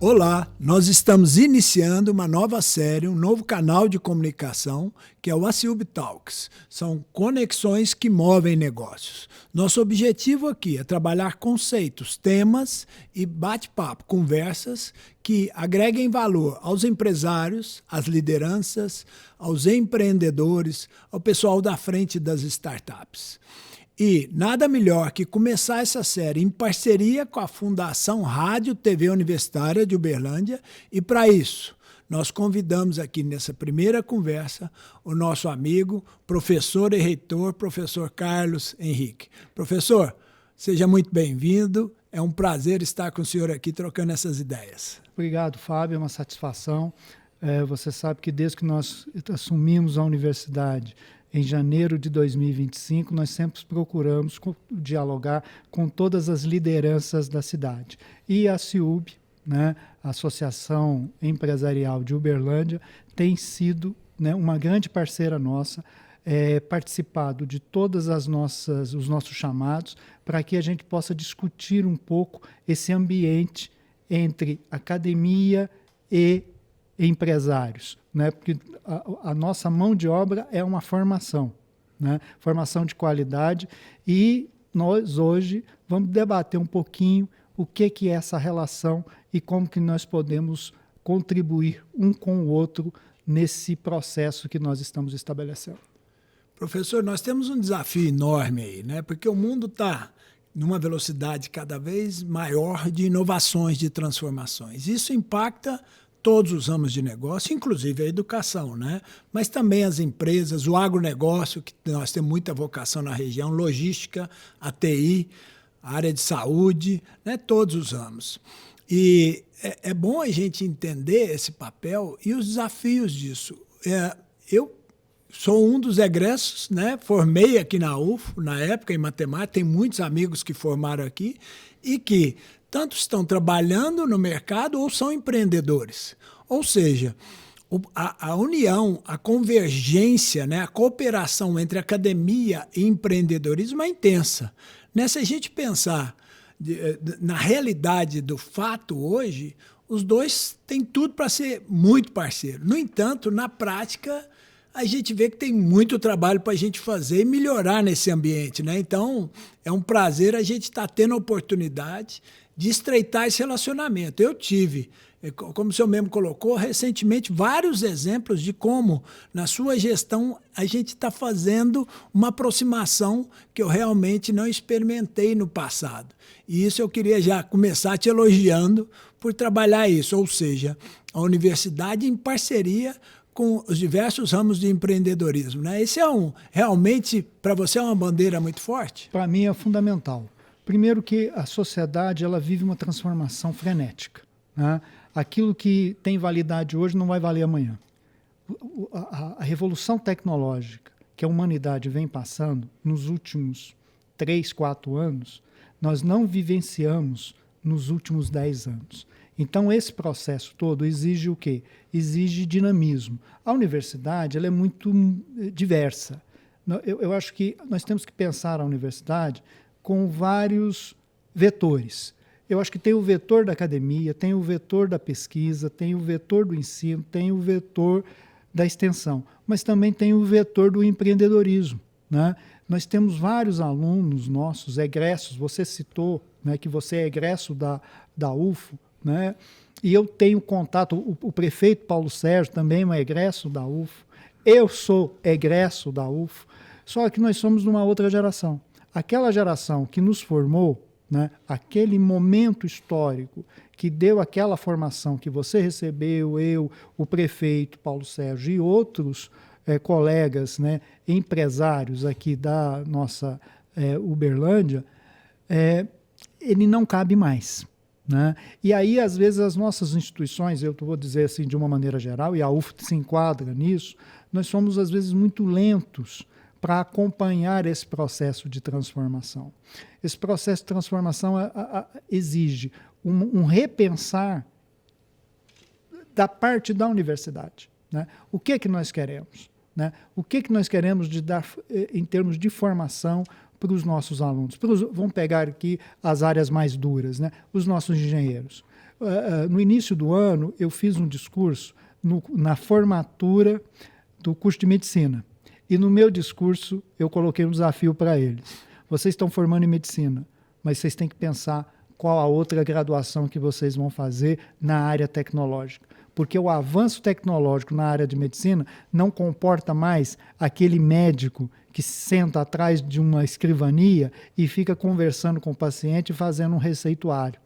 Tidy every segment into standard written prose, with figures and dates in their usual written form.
Olá, nós estamos iniciando uma nova série, um novo canal de comunicação, que é o ACIUB Talks. São conexões que movem negócios. Nosso objetivo aqui é trabalhar conceitos, temas e bate-papo, conversas que agreguem valor aos empresários, às lideranças, aos empreendedores, ao pessoal da frente das startups. E nada melhor que começar essa série em parceria com a Fundação Rádio TV Universitária de Uberlândia. E para isso, nós convidamos aqui nessa primeira conversa o nosso amigo, professor e reitor, professor Carlos Henrique. Professor, seja muito bem-vindo. É um prazer estar com o senhor aqui trocando essas ideias. Obrigado, Fábio. É uma satisfação. Você sabe que desde que nós assumimos a universidade, em janeiro de 2025, nós sempre procuramos dialogar com todas as lideranças da cidade. E a ACIUB, né, a Associação Empresarial de Uberlândia, tem sido, né, uma grande parceira nossa, participado de todas os nossos chamados, para que a gente possa discutir um pouco esse ambiente entre academia e empresários, né? Porque a nossa mão de obra é uma formação, né? Formação de qualidade, e nós hoje vamos debater um pouquinho o que é essa relação e como que nós podemos contribuir um com o outro nesse processo que nós estamos estabelecendo. Professor, nós temos um desafio enorme aí, né? Porque o mundo está numa velocidade cada vez maior de inovações, de transformações. Isso impacta todos os ramos de negócio, inclusive a educação, né? Mas também as empresas, o agronegócio, que nós temos muita vocação na região, logística, a TI, a área de saúde, né? Todos os ramos. E é bom a gente entender esse papel e os desafios disso. Eu sou um dos egressos, né? Formei aqui na UFO, na época, em matemática, tem muitos amigos que formaram aqui e que tanto estão trabalhando no mercado ou são empreendedores. Ou seja, a união, a convergência, né, a cooperação entre academia e empreendedorismo é intensa. Né? Se a gente pensar na realidade do fato hoje, os dois têm tudo para ser muito parceiros. No entanto, na prática, a gente vê que tem muito trabalho para a gente fazer e melhorar nesse ambiente, né? Então, é um prazer a gente estar tendo a oportunidade de estreitar esse relacionamento. Eu tive, como o senhor mesmo colocou, recentemente vários exemplos de como, na sua gestão, a gente está fazendo uma aproximação que eu realmente não experimentei no passado. E isso eu queria já começar te elogiando por trabalhar isso, ou seja, a universidade em parceria com os diversos ramos de empreendedorismo, né? Esse realmente, para você, é uma bandeira muito forte? Para mim é fundamental. Primeiro que a sociedade ela vive uma transformação frenética, né? Aquilo que tem validade hoje não vai valer amanhã. A revolução tecnológica que a humanidade vem passando nos últimos 3, 4 anos, nós não vivenciamos nos últimos 10 anos. Então, esse processo todo exige o quê? Exige dinamismo. A universidade ela é muito diversa. Eu acho que nós temos que pensar a universidade com vários vetores. Eu acho que tem o vetor da academia, tem o vetor da pesquisa, tem o vetor do ensino, tem o vetor da extensão, mas também tem o vetor do empreendedorismo, né? Nós temos vários alunos nossos, egressos, você citou, né, que você é egresso da UFO, né? E eu tenho contato, o prefeito Paulo Sérgio também é um egresso da UFO, eu sou egresso da UFO, só que nós somos de uma outra geração. Aquela geração que nos formou, né, aquele momento histórico que deu aquela formação que você recebeu, eu, o prefeito Paulo Sérgio e outros colegas, né, empresários aqui da nossa Uberlândia, ele não cabe mais. Né? E aí, às vezes, as nossas instituições, eu vou dizer assim de uma maneira geral, e a UFO se enquadra nisso, nós somos, às vezes, muito lentos para acompanhar esse processo de transformação. Esse processo de transformação exige um repensar da parte da universidade. Né? O que nós queremos? Né? O que nós queremos de dar em termos de formação para os nossos alunos? Vamos pegar aqui as áreas mais duras, né? Os nossos engenheiros. No início do ano, eu fiz um discurso na formatura do curso de medicina. E no meu discurso, eu coloquei um desafio para eles. Vocês estão formando em medicina, mas vocês têm que pensar qual a outra graduação que vocês vão fazer na área tecnológica. Porque o avanço tecnológico na área de medicina não comporta mais aquele médico que senta atrás de uma escrivania e fica conversando com o paciente e fazendo um receituário.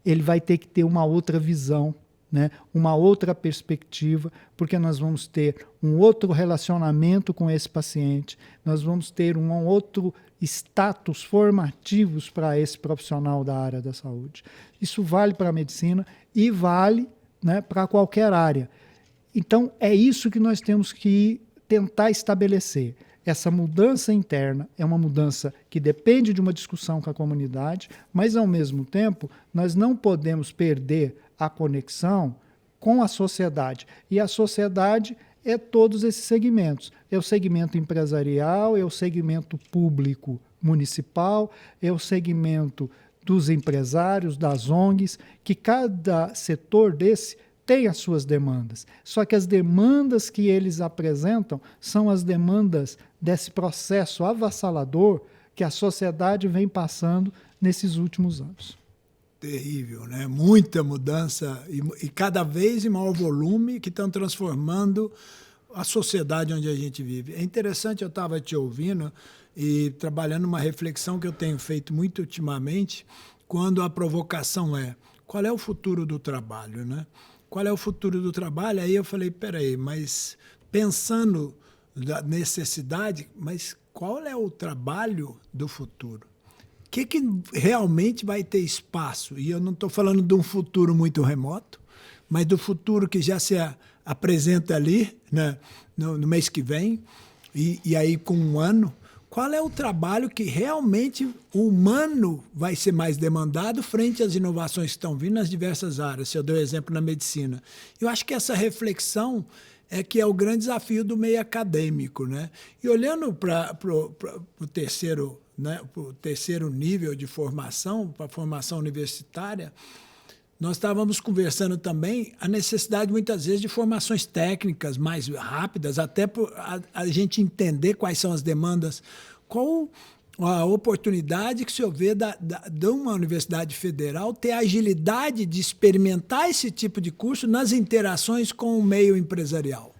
Ele vai ter que ter uma outra visão, né? Uma outra perspectiva, porque nós vamos ter um outro relacionamento com esse paciente, nós vamos ter um outro status formativos para esse profissional da área da saúde. Isso vale para a medicina e vale, né, para qualquer área. Então, é isso que nós temos que tentar estabelecer. Essa mudança interna é uma mudança que depende de uma discussão com a comunidade, mas, ao mesmo tempo, nós não podemos perder a conexão com a sociedade. E a sociedade é todos esses segmentos. É o segmento empresarial, é o segmento público municipal, é o segmento dos empresários, das ONGs, que cada setor desse tem as suas demandas. Só que as demandas que eles apresentam são as demandas desse processo avassalador que a sociedade vem passando nesses últimos anos. Terrível, né? Muita mudança e cada vez em maior volume que estão transformando a sociedade onde a gente vive. É interessante, eu estava te ouvindo e trabalhando uma reflexão que eu tenho feito muito ultimamente, quando a provocação é: qual é o futuro do trabalho, né? Qual é o futuro do trabalho? Aí eu falei, peraí, mas pensando na necessidade, mas qual é o trabalho do futuro? O que realmente vai ter espaço? E eu não estou falando de um futuro muito remoto, mas do futuro que já se apresenta ali, né, no mês que vem, e aí com um ano. Qual é o trabalho que realmente o humano vai ser mais demandado frente às inovações que estão vindo nas diversas áreas? Se eu dei o exemplo na medicina. Eu acho que essa reflexão é que é o grande desafio do meio acadêmico, né? E olhando para o terceiro, né, pro terceiro nível de formação, para a formação universitária, nós estávamos conversando também a necessidade, muitas vezes, de formações técnicas mais rápidas, até para a gente entender quais são as demandas. Qual a oportunidade que o senhor vê de uma universidade federal ter a agilidade de experimentar esse tipo de curso nas interações com o meio empresarial?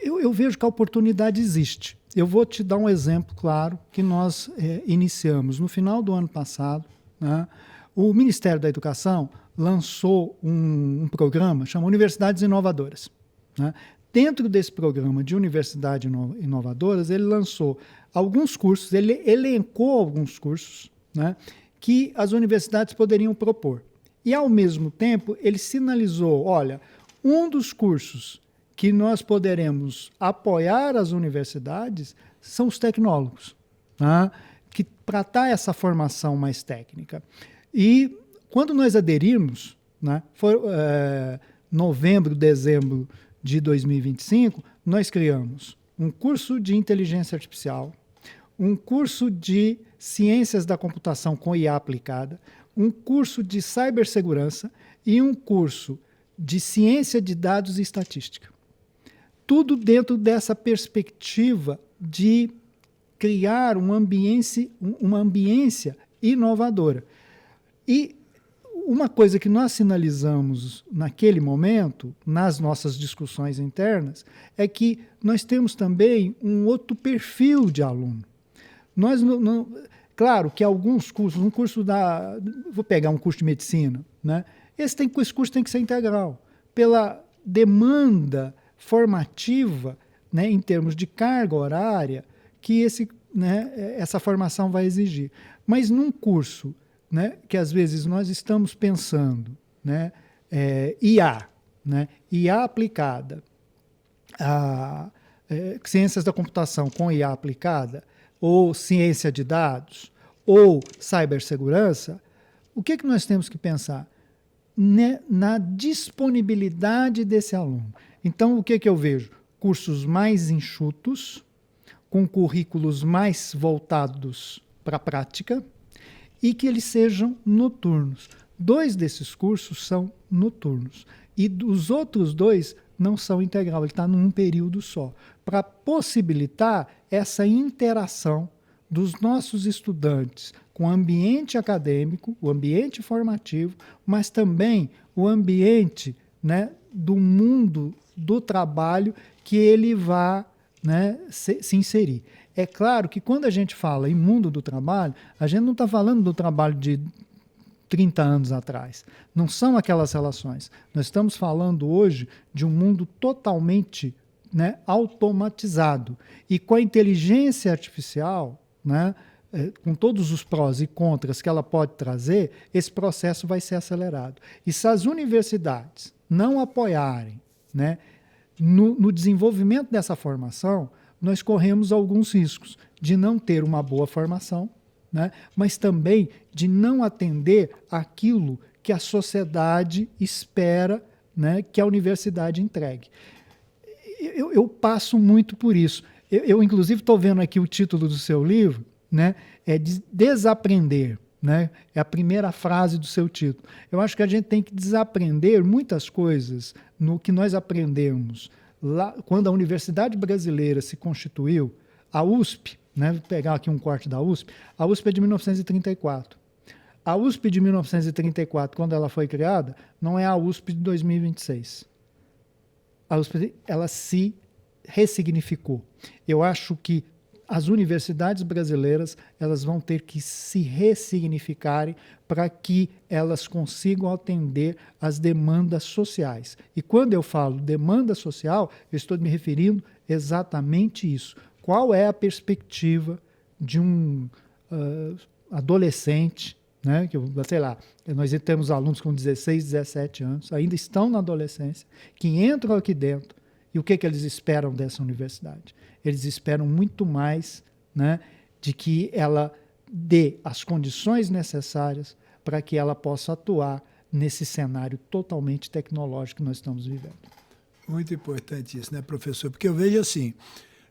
Eu vejo que a oportunidade existe. Eu vou te dar um exemplo claro que nós iniciamos no final do ano passado, né? O Ministério da Educação lançou um programa chamado Universidades Inovadoras, né? Dentro desse programa de Universidades Inovadoras, ele lançou alguns cursos, ele elencou alguns cursos, né, que as universidades poderiam propor. E, ao mesmo tempo, ele sinalizou, olha, um dos cursos que nós poderemos apoiar as universidades são os tecnólogos, tá? Que para dar essa formação mais técnica. E quando nós aderimos, né, foi novembro, dezembro de 2025, nós criamos um curso de inteligência artificial, um curso de ciências da computação com IA aplicada, um curso de cibersegurança e um curso de ciência de dados e estatística. Tudo dentro dessa perspectiva de criar uma ambiência inovadora. E uma coisa que nós sinalizamos naquele momento, nas nossas discussões internas, é que nós temos também um outro perfil de aluno. Nós claro que alguns cursos, vou pegar um curso de medicina, né? Esse curso tem que ser integral, pela demanda formativa, né, em termos de carga horária, que essa formação vai exigir. Mas num curso, né, que às vezes nós estamos pensando, né, IA, né, IA aplicada, ciências da computação com IA aplicada, ou ciência de dados, ou cibersegurança, o que nós temos que pensar? Na disponibilidade desse aluno. Então, o que eu vejo? Cursos mais enxutos, com currículos mais voltados para a prática, e que eles sejam noturnos. 2 desses cursos são noturnos. E os outros 2 não são integral, ele está num período só, para possibilitar essa interação dos nossos estudantes com o ambiente acadêmico, o ambiente formativo, mas também o ambiente, né, do mundo do trabalho que ele vai, né, se inserir. É claro que quando a gente fala em mundo do trabalho, a gente não está falando do trabalho de 30 anos atrás. Não são aquelas relações. Nós estamos falando hoje de um mundo totalmente, né, automatizado. E com a inteligência artificial, né, com todos os prós e contras que ela pode trazer, esse processo vai ser acelerado. E se as universidades não apoiarem, né, no desenvolvimento dessa formação, nós corremos alguns riscos de não ter uma boa formação, né, mas também de não atender aquilo que a sociedade espera, né, que a universidade entregue. Eu passo muito por isso. Eu inclusive, estou vendo aqui o título do seu livro, né, é Desaprender. Né? É a primeira frase do seu título. Eu acho que a gente tem que desaprender muitas coisas no que nós aprendemos lá, quando a Universidade Brasileira se constituiu, a USP, né? Vou pegar aqui um corte da USP, a USP é de 1934. A USP de 1934, quando ela foi criada, não é a USP de 2026. A USP, ela se ressignificou. Eu acho que as universidades brasileiras, elas vão ter que se ressignificarem para que elas consigam atender às demandas sociais. E quando eu falo demanda social, eu estou me referindo exatamente isso. Qual é a perspectiva de um adolescente, né, que, sei lá, nós temos alunos com 16, 17 anos, ainda estão na adolescência, que entram aqui dentro, e o que eles esperam dessa universidade? Eles esperam muito mais, né, de que ela dê as condições necessárias para que ela possa atuar nesse cenário totalmente tecnológico que nós estamos vivendo. Muito importante isso, né, professor? Porque eu vejo assim,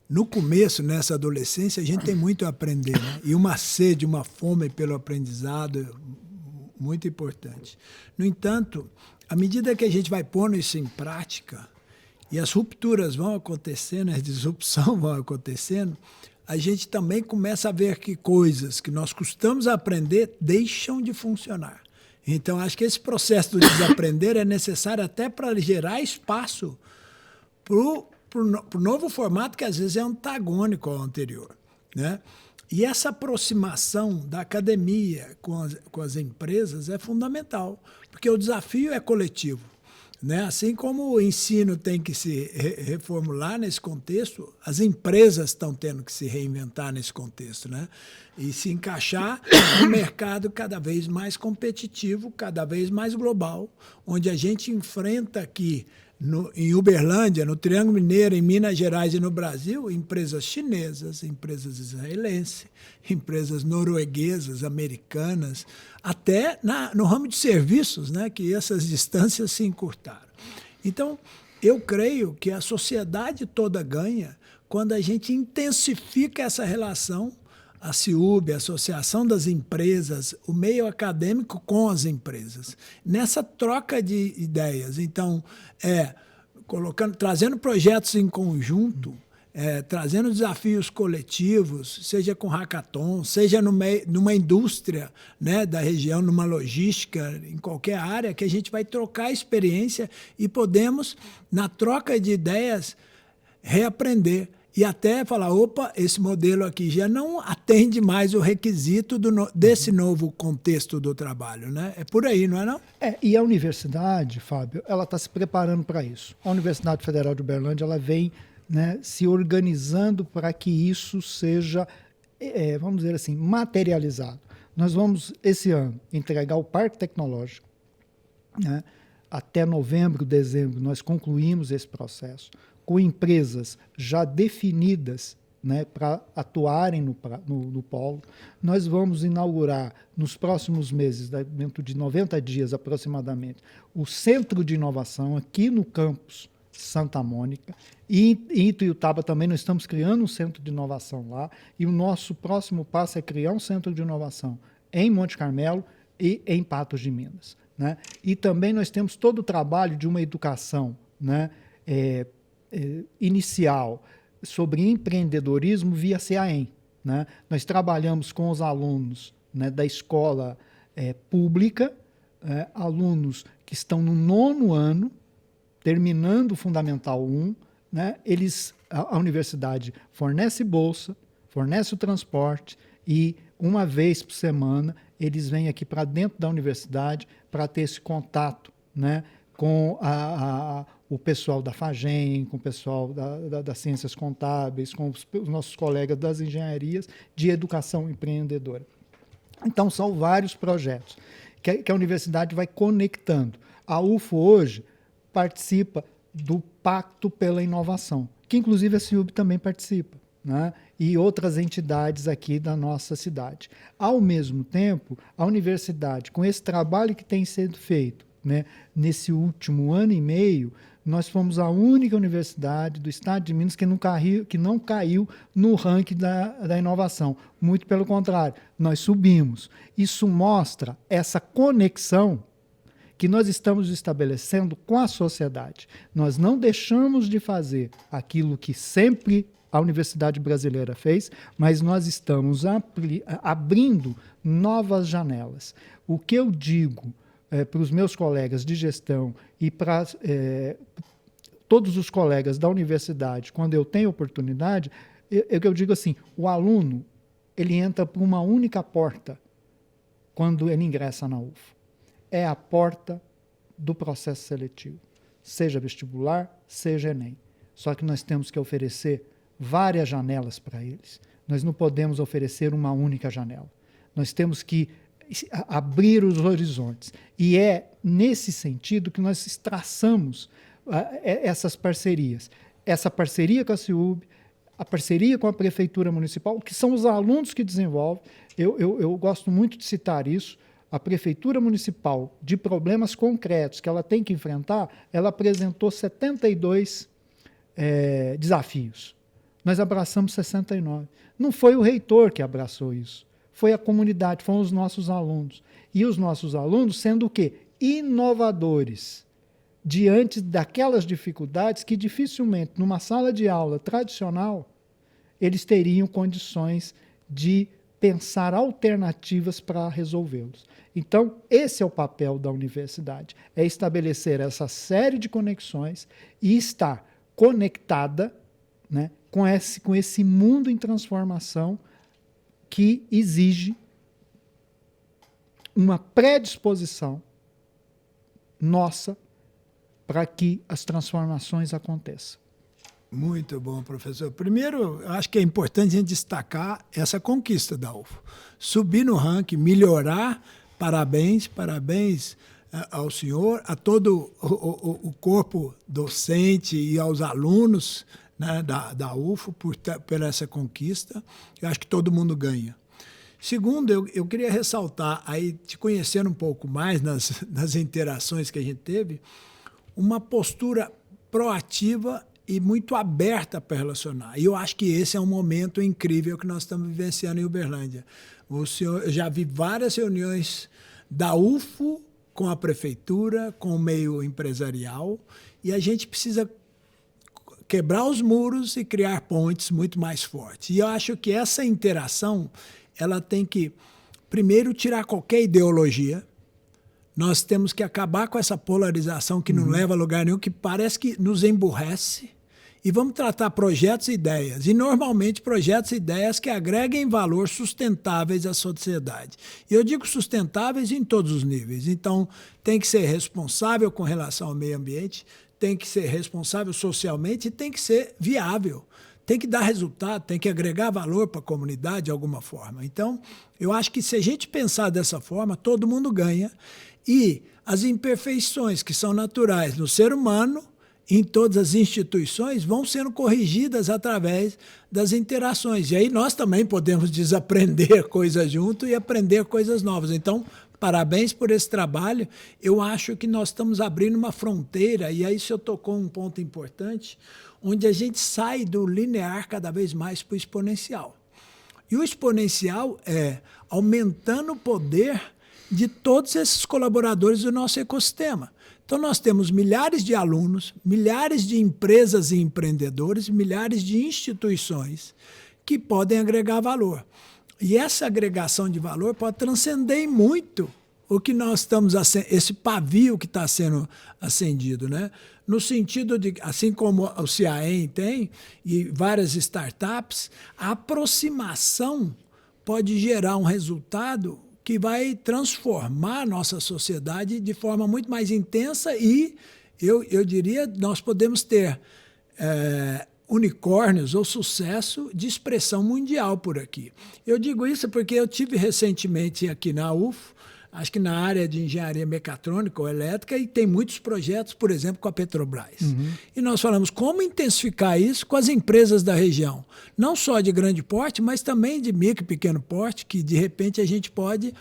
no começo, nessa adolescência, a gente tem muito a aprender, né? E uma sede, uma fome pelo aprendizado, muito importante. No entanto, à medida que a gente vai pondo isso em prática, e as rupturas vão acontecendo, as disrupções vão acontecendo, a gente também começa a ver que coisas que nós costumamos aprender deixam de funcionar. Então, acho que esse processo do desaprender é necessário até para gerar espaço para o novo formato, que às vezes é antagônico ao anterior, né? E essa aproximação da academia com as empresas é fundamental, porque o desafio é coletivo. Né? Assim como o ensino tem que se reformular nesse contexto, as empresas estão tendo que se reinventar nesse contexto, né? E se encaixar no mercado cada vez mais competitivo, cada vez mais global, onde a gente enfrenta aqui em Uberlândia, no Triângulo Mineiro, em Minas Gerais e no Brasil, empresas chinesas, empresas israelenses, empresas norueguesas, americanas, até no ramo de serviços, né, que essas distâncias se encurtaram. Então, eu creio que a sociedade toda ganha quando a gente intensifica essa relação, a CIUB, a Associação das Empresas, o meio acadêmico com as empresas, nessa troca de ideias. Então, trazendo projetos em conjunto, trazendo desafios coletivos, seja com hackathon, seja numa indústria, né, da região, numa logística, em qualquer área, que a gente vai trocar experiência e podemos, na troca de ideias, reaprender. E até falar, opa, esse modelo aqui já não atende mais o requisito desse novo contexto do trabalho, né? É por aí, não é não? E a universidade, Fábio, ela está se preparando para isso. A Universidade Federal de Uberlândia, ela vem, né, se organizando para que isso seja, vamos dizer assim, materializado. Nós vamos, esse ano, entregar o Parque Tecnológico, né? Até novembro, dezembro, nós concluímos esse processo, com empresas já definidas, né, para atuarem no polo. Nós vamos inaugurar, nos próximos meses, dentro de 90 dias aproximadamente, o Centro de Inovação aqui no campus Santa Mônica. E em Ituiutaba também nós estamos criando um centro de inovação lá. E o nosso próximo passo é criar um centro de inovação em Monte Carmelo e em Patos de Minas. né? E também nós temos todo o trabalho de uma educação, né, inicial sobre empreendedorismo via CAEM, né? Nós trabalhamos com os alunos, né, da escola pública, alunos que estão no 9º ano, terminando o Fundamental 1, né? A universidade fornece bolsa, fornece o transporte e, uma vez por semana, eles vêm aqui para dentro da universidade para ter esse contato, né, com o pessoal da FAGEM, com o pessoal das ciências contábeis, com os nossos colegas das engenharias de educação empreendedora. Então, são vários projetos que a universidade vai conectando. A UFO hoje participa do Pacto pela Inovação, que inclusive a CIUB também participa, né? E outras entidades aqui da nossa cidade. Ao mesmo tempo, a universidade, com esse trabalho que tem sido feito, né, nesse último ano e meio, nós fomos a única universidade do estado de Minas que não caiu no ranking da inovação. Muito pelo contrário, nós subimos. Isso mostra essa conexão que nós estamos estabelecendo com a sociedade. Nós não deixamos de fazer aquilo que sempre a Universidade Brasileira fez, mas nós estamos abrindo novas janelas. O que eu digo para os meus colegas de gestão e para todos os colegas da universidade, quando eu tenho oportunidade, eu digo assim, o aluno ele entra por uma única porta quando ele ingressa na UFO. É a porta do processo seletivo, seja vestibular, seja Enem. Só que nós temos que oferecer várias janelas para eles. Nós não podemos oferecer uma única janela. Nós temos que abrir os horizontes. E é nesse sentido que nós traçamos essas parcerias. Essa parceria com a CIUB, a parceria com a Prefeitura Municipal, que são os alunos que desenvolvem. Eu gosto muito de citar isso. A Prefeitura Municipal, de problemas concretos que ela tem que enfrentar, ela apresentou 72 desafios. Nós abraçamos 69. Não foi o reitor que abraçou isso. Foi a comunidade, foram os nossos alunos. E os nossos alunos sendo o quê? Inovadores. Diante daquelas dificuldades que dificilmente, numa sala de aula tradicional, eles teriam condições de pensar alternativas para resolvê-los. Então, esse é o papel da universidade, é estabelecer essa série de conexões e estar conectada, né, com esse mundo em transformação que exige uma predisposição nossa para que as transformações aconteçam. Muito bom, professor. Primeiro, acho que é importante a gente destacar essa conquista da UFO. Subir no ranking, melhorar, parabéns ao senhor, a todo o corpo docente e aos alunos, né, da UFO por essa conquista. Eu acho que todo mundo ganha. Segundo, eu queria ressaltar, aí te conhecendo um pouco mais nas interações que a gente teve, uma postura proativa e muito aberta para relacionar. E eu acho que esse é um momento incrível que nós estamos vivenciando em Uberlândia. Eu já vi várias reuniões da UFO com a prefeitura, com o meio empresarial, e a gente precisa quebrar os muros e criar pontes muito mais fortes. E eu acho que essa interação ela tem que, primeiro, tirar qualquer ideologia. Nós temos que acabar com essa polarização que não leva a lugar nenhum, que parece que nos emburrece, e vamos tratar projetos e ideias, e normalmente projetos e ideias que agreguem valor sustentáveis à sociedade. E eu digo sustentáveis em todos os níveis. Então, tem que ser responsável com relação ao meio ambiente, tem que ser responsável socialmente e tem que ser viável. Tem que dar resultado, tem que agregar valor para a comunidade de alguma forma. Então, eu acho que se a gente pensar dessa forma, todo mundo ganha. E as imperfeições que são naturais no ser humano, em todas as instituições, vão sendo corrigidas através das interações. E aí nós também podemos desaprender coisas junto e aprender coisas novas. Então, parabéns por esse trabalho. Eu acho que nós estamos abrindo uma fronteira, e aí o senhor tocou um ponto importante, onde a gente sai do linear cada vez mais para o exponencial. E o exponencial é aumentando o poder de todos esses colaboradores do nosso ecossistema. Então, nós temos milhares de alunos, milhares de empresas e empreendedores, milhares de instituições que podem agregar valor. E essa agregação de valor pode transcender muito o que nós estamos, esse pavio que está sendo acendido, né? No sentido de, assim como o CIAEM tem, e várias startups, a aproximação pode gerar um resultado que vai transformar a nossa sociedade de forma muito mais intensa e, eu diria, nós podemos ter unicórnios ou sucesso de expressão mundial por aqui. Eu digo isso porque eu tive recentemente aqui na UFO, acho que na área de engenharia mecatrônica ou elétrica, e tem muitos projetos, por exemplo, com a Petrobras. E nós falamos como intensificar isso com as empresas da região, não só de grande porte, mas também de micro e pequeno porte, que de repente a gente pode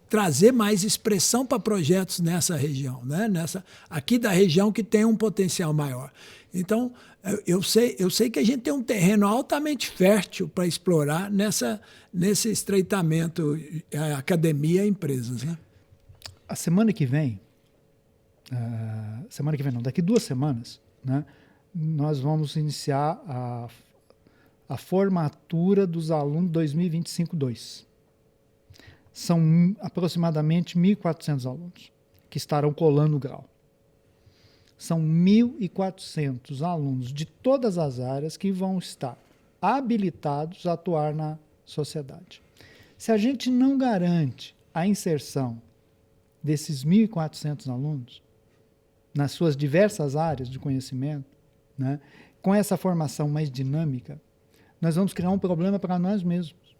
trazer mais expressão para projetos nessa região, né? Aqui da região que tem um potencial maior. Então, eu sei que a gente tem um terreno altamente fértil para explorar nesse estreitamento academia e empresas, né? A semana que vem não, daqui 2 semanas, né, nós vamos iniciar a formatura dos alunos 2025-2. São aproximadamente 1.400 alunos que estarão colando o grau. São 1.400 alunos de todas as áreas que vão estar habilitados a atuar na sociedade. Se a gente não garante a inserção desses 1.400 alunos nas suas diversas áreas de conhecimento, né, com essa formação mais dinâmica, nós vamos criar um problema para nós mesmos.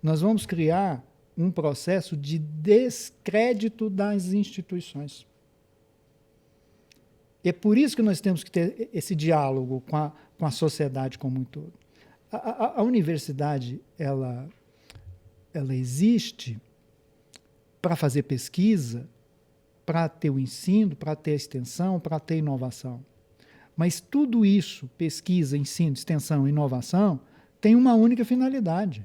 Nós vamos criar um processo de descrédito das instituições. É por isso que nós temos que ter esse diálogo com a sociedade como um todo. A universidade, ela existe para fazer pesquisa, para ter o ensino, para ter a extensão, para ter inovação. Mas tudo isso, pesquisa, ensino, extensão e inovação, tem uma única finalidade.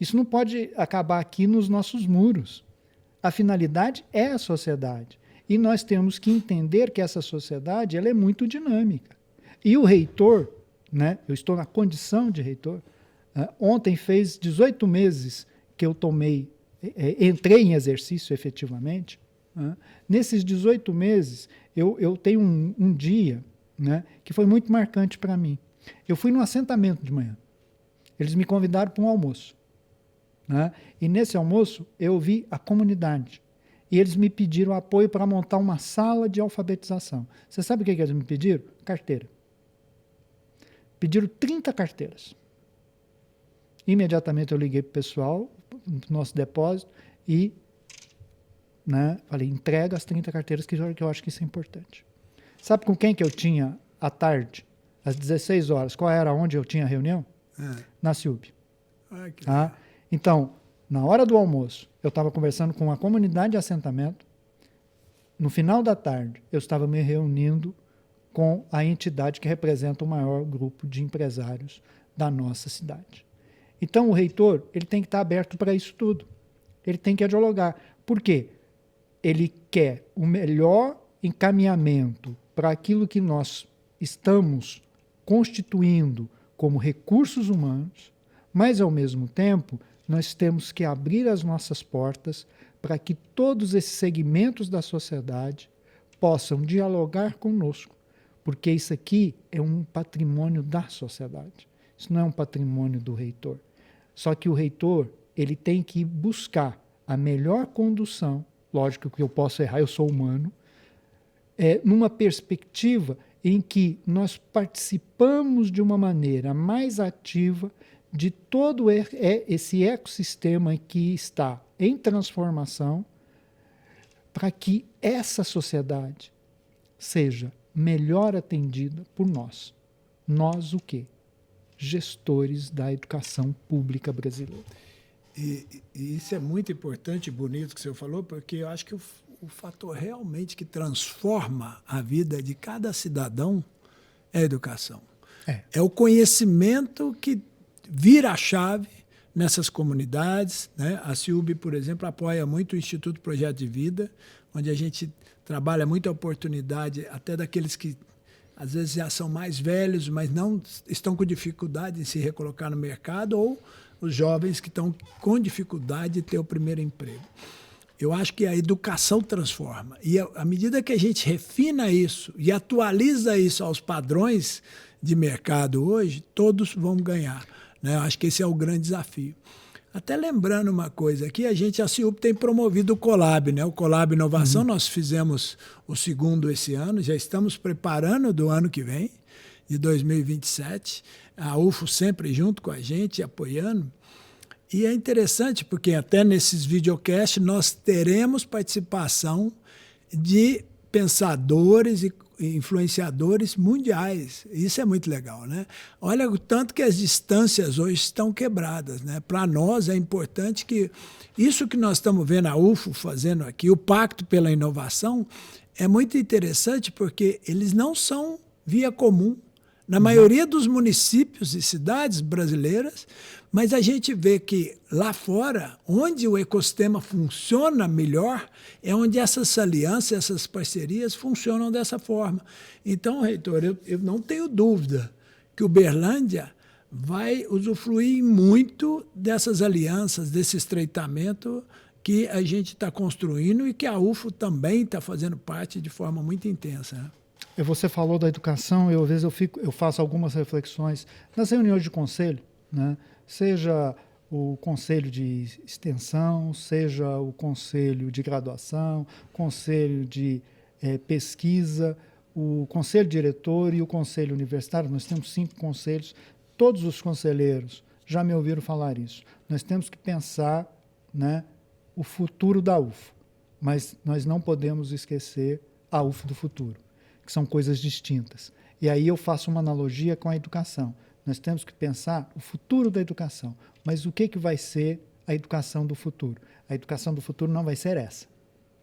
Isso não pode acabar aqui nos nossos muros. A finalidade é a sociedade. E nós temos que entender que essa sociedade ela é muito dinâmica. E o reitor, né, eu estou na condição de reitor, ontem fez 18 meses que eu entrei em exercício efetivamente. Nesses 18 meses, eu tenho um dia, né, que foi muito marcante para mim. Eu fui num assentamento de manhã. Eles me convidaram para um almoço. Né, e nesse almoço eu vi a comunidade. E eles me pediram apoio para montar uma sala de alfabetização. Você sabe o que eles me pediram? Carteira. Pediram 30 carteiras. Imediatamente eu liguei para o pessoal, do nosso depósito, e né, falei, entrega as 30 carteiras, que eu acho que isso é importante. Sabe com quem que eu tinha à tarde, às 16 horas, qual era onde eu tinha reunião? Na CIUB. Então, na hora do almoço, eu estava conversando com uma comunidade de assentamento. No final da tarde, eu estava me reunindo com a entidade que representa o maior grupo de empresários da nossa cidade. Então, o reitor ele tem que estar aberto para isso tudo. Ele tem que dialogar. Por quê? Ele quer o melhor encaminhamento para aquilo que nós estamos constituindo como recursos humanos, mas, ao mesmo tempo, nós temos que abrir as nossas portas para que todos esses segmentos da sociedade possam dialogar conosco, porque isso aqui é um patrimônio da sociedade. Isso não é um patrimônio do reitor. Só que o reitor ele tem que buscar a melhor condução, lógico que eu posso errar, eu sou humano, numa perspectiva em que nós participamos de uma maneira mais ativa de todo esse ecossistema que está em transformação, para que essa sociedade seja melhor atendida por nós. Nós o quê? Gestores da educação pública brasileira. E isso é muito importante e bonito que o senhor falou, porque eu acho que o fator realmente que transforma a vida de cada cidadão é a educação. É o conhecimento que vira a chave nessas comunidades, né? A CIUB, por exemplo, apoia muito o Instituto Projeto de Vida, onde a gente trabalha muito a oportunidade até daqueles que às vezes já são mais velhos, mas não estão com dificuldade em se recolocar no mercado, ou os jovens que estão com dificuldade de ter o primeiro emprego. Eu acho que a educação transforma. E à medida que a gente refina isso e atualiza isso aos padrões de mercado hoje, todos vão ganhar, né? Eu acho que esse é o grande desafio. Até lembrando uma coisa aqui, a CIUB tem promovido o Colab, né? O Colab Inovação, nós fizemos o segundo esse ano, já estamos preparando do ano que vem, de 2027. A UFO sempre junto com a gente, apoiando. E é interessante porque até nesses videocasts nós teremos participação de pensadores e influenciadores mundiais. Isso é muito legal, né? Olha o tanto que as distâncias hoje estão quebradas, né? Para nós é importante que isso que nós estamos vendo a UFO fazendo aqui, o Pacto pela Inovação, é muito interessante porque eles não são via comum na maioria dos municípios e cidades brasileiras, mas a gente vê que lá fora, onde o ecossistema funciona melhor, é onde essas alianças, essas parcerias funcionam dessa forma. Então, reitor, eu não tenho dúvida que Uberlândia vai usufruir muito dessas alianças, desse estreitamento que a gente está construindo e que a UFO também está fazendo parte de forma muito intensa, né? Você falou da educação, às vezes eu faço algumas reflexões nas reuniões de conselho, né? Seja o conselho de extensão, seja o conselho de graduação, conselho de pesquisa, o conselho diretor e o conselho universitário. Nós temos 5 conselhos, todos os conselheiros já me ouviram falar isso. Nós temos que pensar, né, o futuro da UFO, mas nós não podemos esquecer a UFO do futuro, que são coisas distintas. E aí eu faço uma analogia com a educação. Nós temos que pensar o futuro da educação, mas o que vai ser a educação do futuro? A educação do futuro não vai ser essa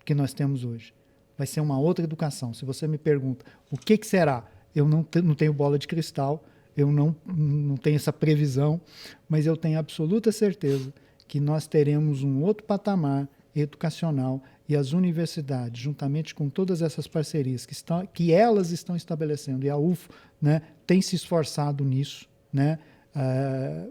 que nós temos hoje. Vai ser uma outra educação. Se você me pergunta o que será, eu não tenho bola de cristal, eu não tenho essa previsão, mas eu tenho absoluta certeza que nós teremos um outro patamar educacional e as universidades, juntamente com todas essas parcerias que elas estão estabelecendo, e a UFO, né, tem se esforçado nisso, né?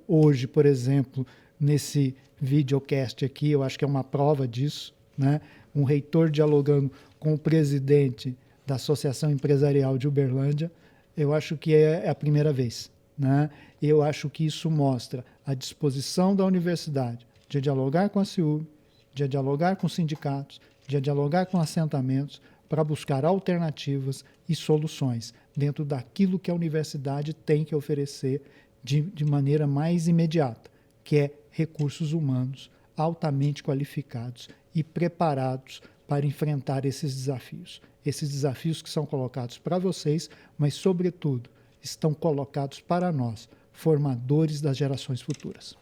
Hoje, por exemplo, nesse videocast aqui, eu acho que é uma prova disso, né? Um reitor dialogando com o presidente da Associação Empresarial de Uberlândia, eu acho que é a primeira vez, né? Eu acho que isso mostra a disposição da universidade de dialogar com a CIUB, de dialogar com sindicatos, de dialogar com assentamentos para buscar alternativas e soluções dentro daquilo que a universidade tem que oferecer de maneira mais imediata, que é recursos humanos altamente qualificados e preparados para enfrentar esses desafios que são colocados para vocês, mas, sobretudo, estão colocados para nós, formadores das gerações futuras.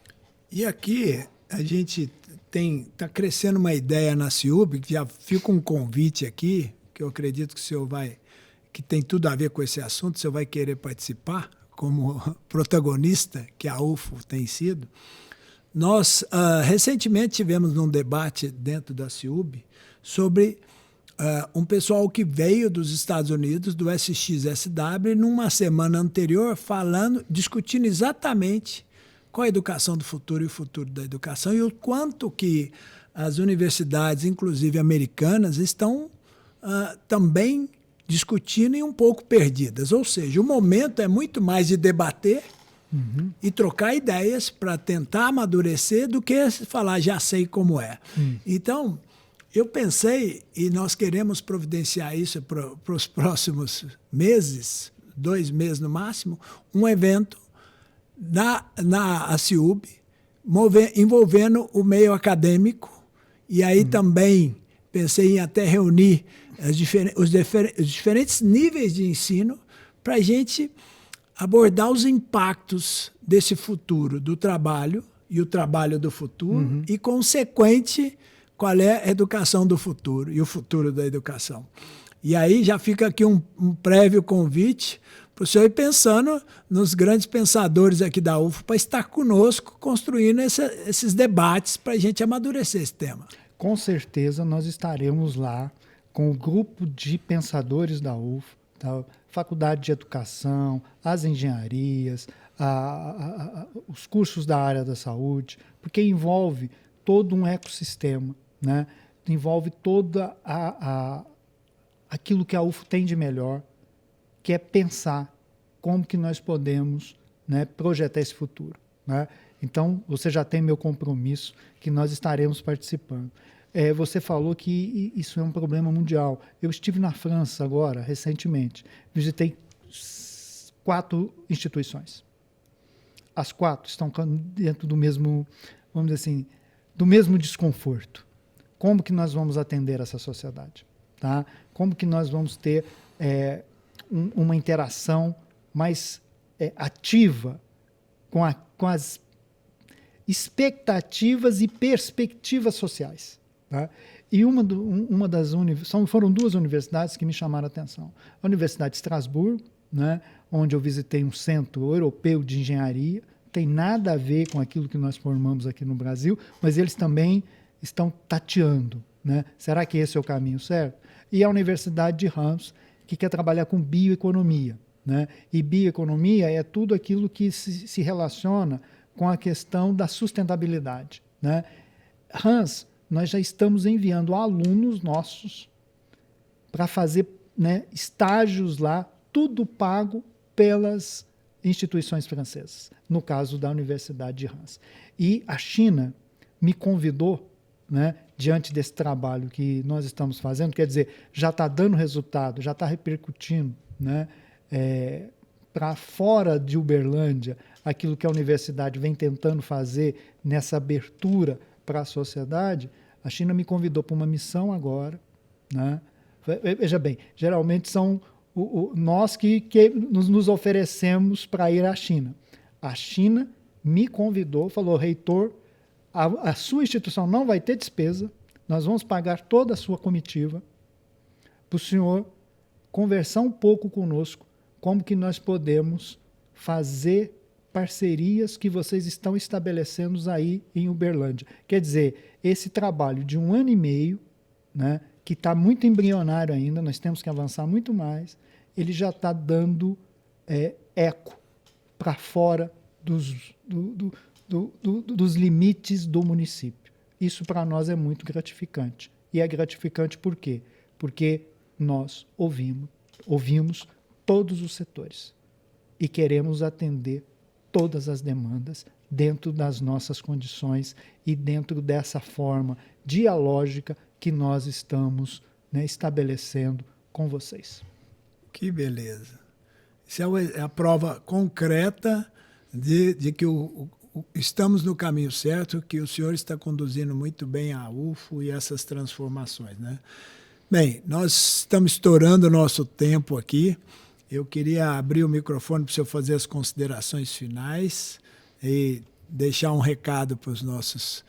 E aqui a gente está crescendo uma ideia na CIUB, que já fica um convite aqui, que eu acredito que o senhor que tem tudo a ver com esse assunto, o senhor vai querer participar como protagonista, que a UFO tem sido. Nós recentemente tivemos um debate dentro da CIUB sobre um pessoal que veio dos Estados Unidos, do SXSW, numa semana anterior, discutindo exatamente qual a educação do futuro e o futuro da educação e o quanto que as universidades, inclusive americanas, estão também discutindo e um pouco perdidas. Ou seja, o momento é muito mais de debater e trocar ideias para tentar amadurecer do que falar já sei como é. Então, eu pensei, e nós queremos providenciar isso para os próximos meses, 2 meses no máximo, um evento na CIUB, envolvendo o meio acadêmico, e aí também pensei em até reunir os diferentes níveis de ensino para a gente abordar os impactos desse futuro do trabalho e o trabalho do futuro e, consequente, qual é a educação do futuro e o futuro da educação. E aí já fica aqui um prévio convite para o senhor ir pensando nos grandes pensadores aqui da UFO para estar conosco construindo esses debates para a gente amadurecer esse tema. Com certeza nós estaremos lá com o grupo de pensadores da UFO, da Faculdade de Educação, as engenharias, os cursos da área da saúde, porque envolve todo um ecossistema, né? Envolve toda aquilo que a UFO tem de melhor, que é pensar como que nós podemos, né, projetar esse futuro, né? Então, você já tem meu compromisso que nós estaremos participando. Você falou que isso é um problema mundial. Eu estive na França agora, recentemente. Visitei 4 instituições. As 4 estão dentro do mesmo, vamos dizer assim, do mesmo desconforto. Como que nós vamos atender essa sociedade? Tá? Como que nós vamos ter uma interação mais ativa com as expectativas e perspectivas sociais? Tá? E foram 2 universidades que me chamaram a atenção. A Universidade de Estrasburgo, né, onde eu visitei um centro europeu de engenharia, tem nada a ver com aquilo que nós formamos aqui no Brasil, mas eles também estão tateando, né? Será que esse é o caminho certo? E a Universidade de Reims, que quer trabalhar com bioeconomia, né? E bioeconomia é tudo aquilo que se relaciona com a questão da sustentabilidade, né? Reims, nós já estamos enviando alunos nossos para fazer, né, estágios lá, tudo pago pelas instituições francesas, no caso da Universidade de Reims. E a China me convidou, né, diante desse trabalho que nós estamos fazendo, quer dizer, já está dando resultado, já está repercutindo, né, para fora de Uberlândia, aquilo que a universidade vem tentando fazer nessa abertura para a sociedade. A China me convidou para uma missão agora, né? Veja bem, geralmente são nós que nos oferecemos para ir à China. A China me convidou, falou: reitor, a sua instituição não vai ter despesa, nós vamos pagar toda a sua comitiva para o senhor conversar um pouco conosco como que nós podemos fazer parcerias que vocês estão estabelecendo aí em Uberlândia. Quer dizer, esse trabalho de 1 ano e meio, né, que está muito embrionário ainda, nós temos que avançar muito mais, ele já está dando eco para fora dos limites do município. Isso para nós é muito gratificante. E é gratificante por quê? Porque nós ouvimos todos os setores e queremos atender todas as demandas dentro das nossas condições e dentro dessa forma dialógica que nós estamos, né, estabelecendo com vocês. Que beleza. Isso é a prova concreta de que estamos no caminho certo, que o senhor está conduzindo muito bem a UFO e essas transformações, né? Bem, nós estamos estourando o nosso tempo aqui. Eu queria abrir o microfone para o senhor fazer as considerações finais e deixar um recado para os nossos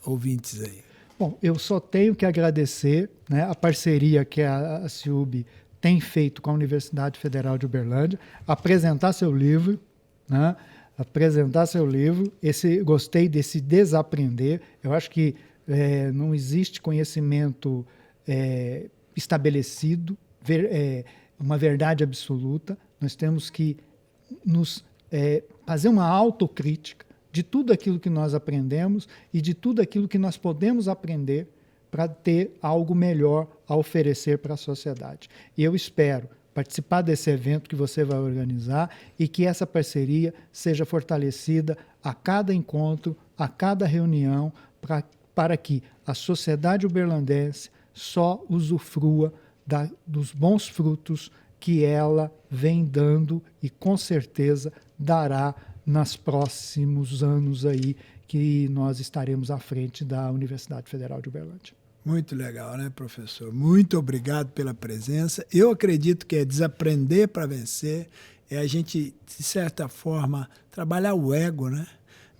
ouvintes aí. Bom, eu só tenho que agradecer, né, a parceria que a CIUB tem feito com a Universidade Federal de Uberlândia, apresentar seu livro, né, gostei desse desaprender. Eu acho que não existe conhecimento estabelecido, uma verdade absoluta. Nós temos que fazer uma autocrítica de tudo aquilo que nós aprendemos e de tudo aquilo que nós podemos aprender para ter algo melhor a oferecer para a sociedade. E eu espero participar desse evento que você vai organizar e que essa parceria seja fortalecida a cada encontro, a cada reunião, para que a sociedade uberlandense só usufrua dos bons frutos que ela vem dando e com certeza dará nos próximos anos aí que nós estaremos à frente da Universidade Federal de Uberlândia. Muito legal, né, professor? Muito obrigado pela presença. Eu acredito que desaprender para vencer, a gente, de certa forma, trabalhar o ego, né?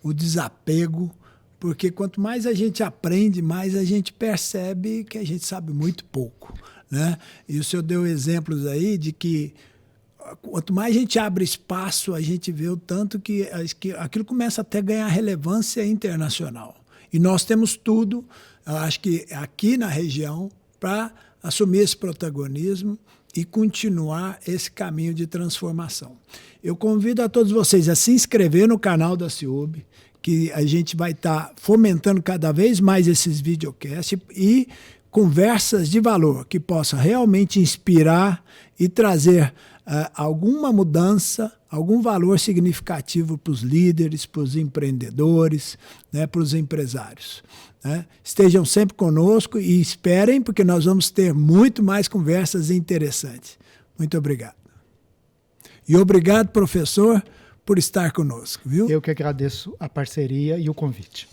O desapego, porque quanto mais a gente aprende, mais a gente percebe que a gente sabe muito pouco, né? E o senhor deu exemplos aí de que quanto mais a gente abre espaço, a gente vê o tanto que aquilo começa até a ganhar relevância internacional. E nós temos tudo, eu acho que aqui na região, para assumir esse protagonismo e continuar esse caminho de transformação. Eu convido a todos vocês a se inscrever no canal da CIUB, que a gente vai estar fomentando cada vez mais esses videocasts e conversas de valor que possam realmente inspirar e trazer alguma mudança, algum valor significativo para os líderes, para os empreendedores, né, para os empresários. Né? Estejam sempre conosco e esperem, porque nós vamos ter muito mais conversas interessantes. Muito obrigado. E obrigado, professor, por estar conosco. Viu? Eu que agradeço a parceria e o convite.